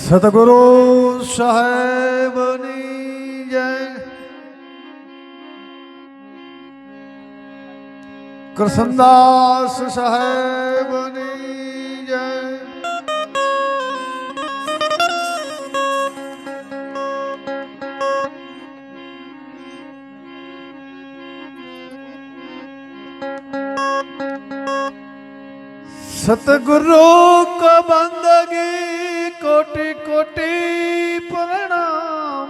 સતગુરુ સાહેબની જય. કૃષ્ણદાસ સાહેબની જય. सतगुरु को बंदगी कोटि कोटि प्रणाम.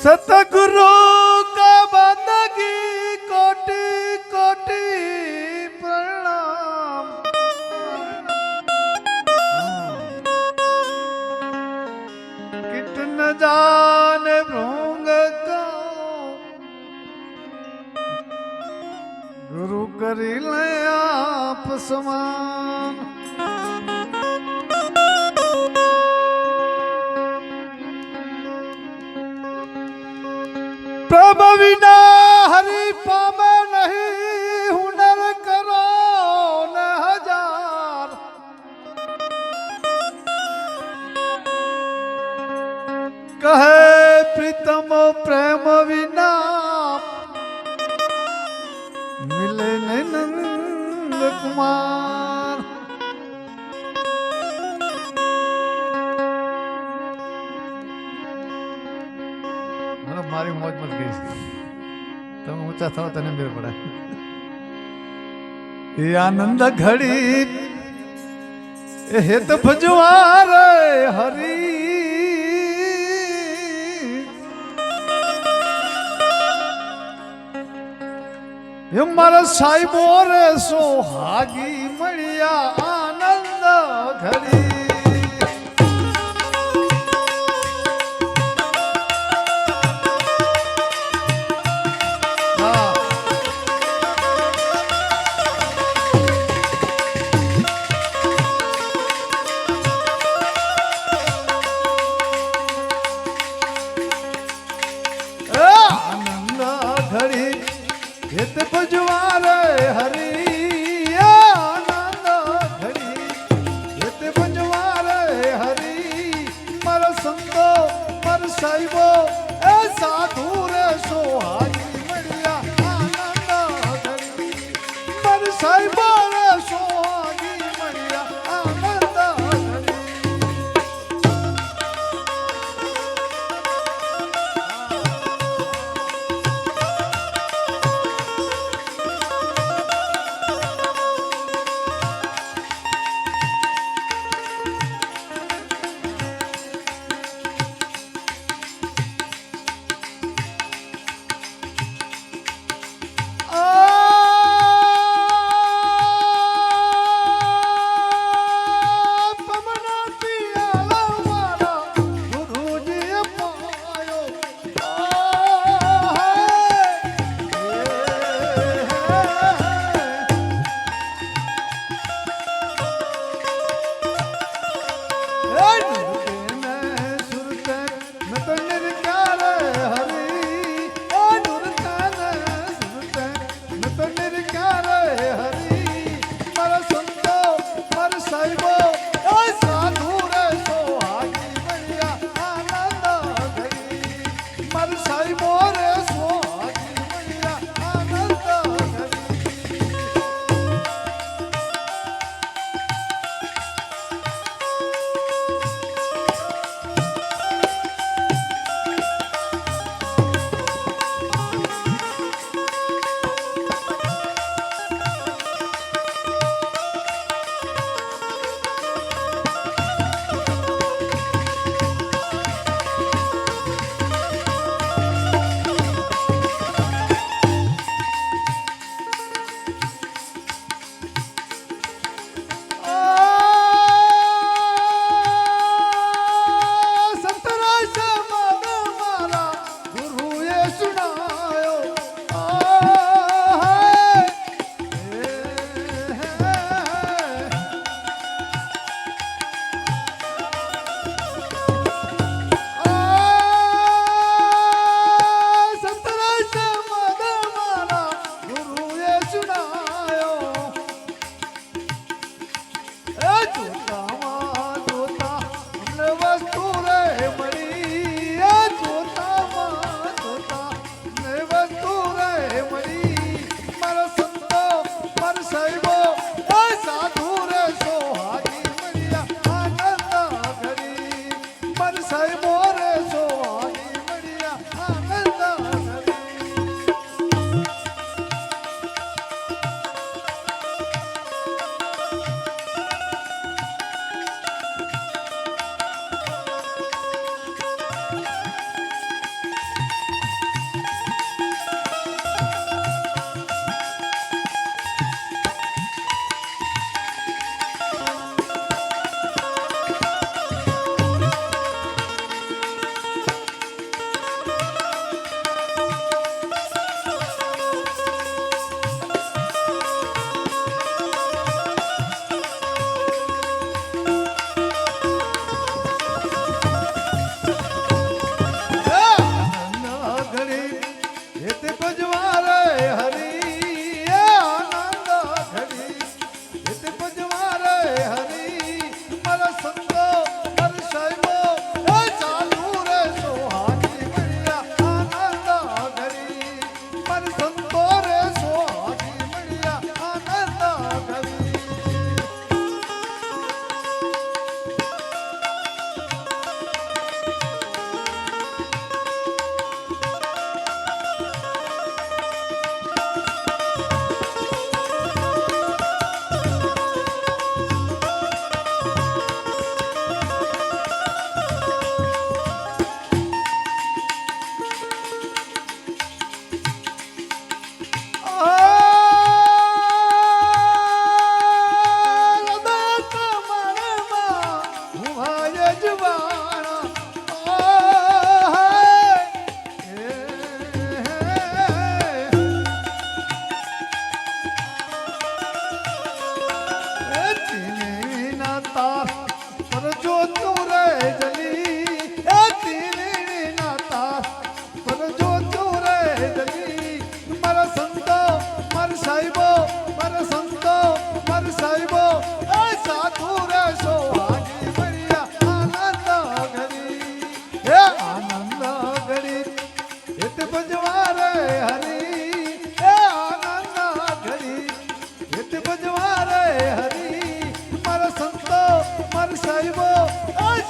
सतगुरु का बंदगी कोटि कोटि प्रणाम. किट न जाने भृंग का गुरु करी ले आप समान. प्रभु विना हरि पावे नहीं. हुनर करो न हजार. कहे प्रीतम प्रेम विना मिले नंद कुमार. मारी मौज मत गई. तुम ऊंचा था तने मेरे पड़ा. ये आनंद घड़ी हे तो भजवार हरी. ये मारा साहिबो रे सोहागी मळिया आनंद घड़ी. भजवार हरी आनंद घड़ी. येते भजवार हरी मर संतो मर साहिबो ए साधु रे सोहागी मळिया आनंद घड़ी. मर साहिबो रे सोहागी मळिया आनंद घड़ी.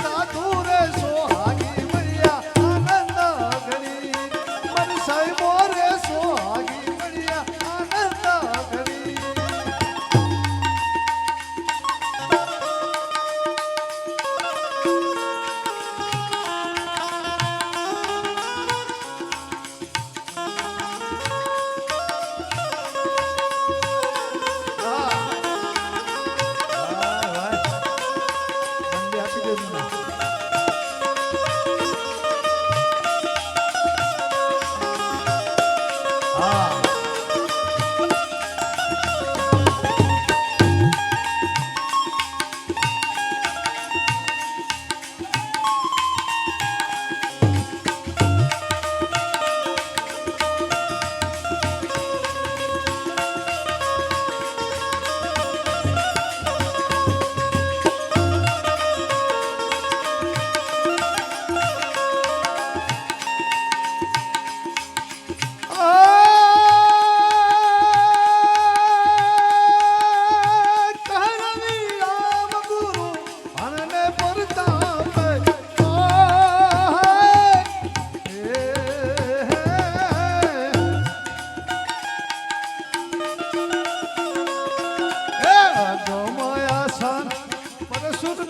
સાધુ રે સોહાગી મળ્યા આનંદ ઘડી મન સાહેબો રે સોહાગી મળ્યા આનંદ ઘડી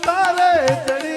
તારે ચડી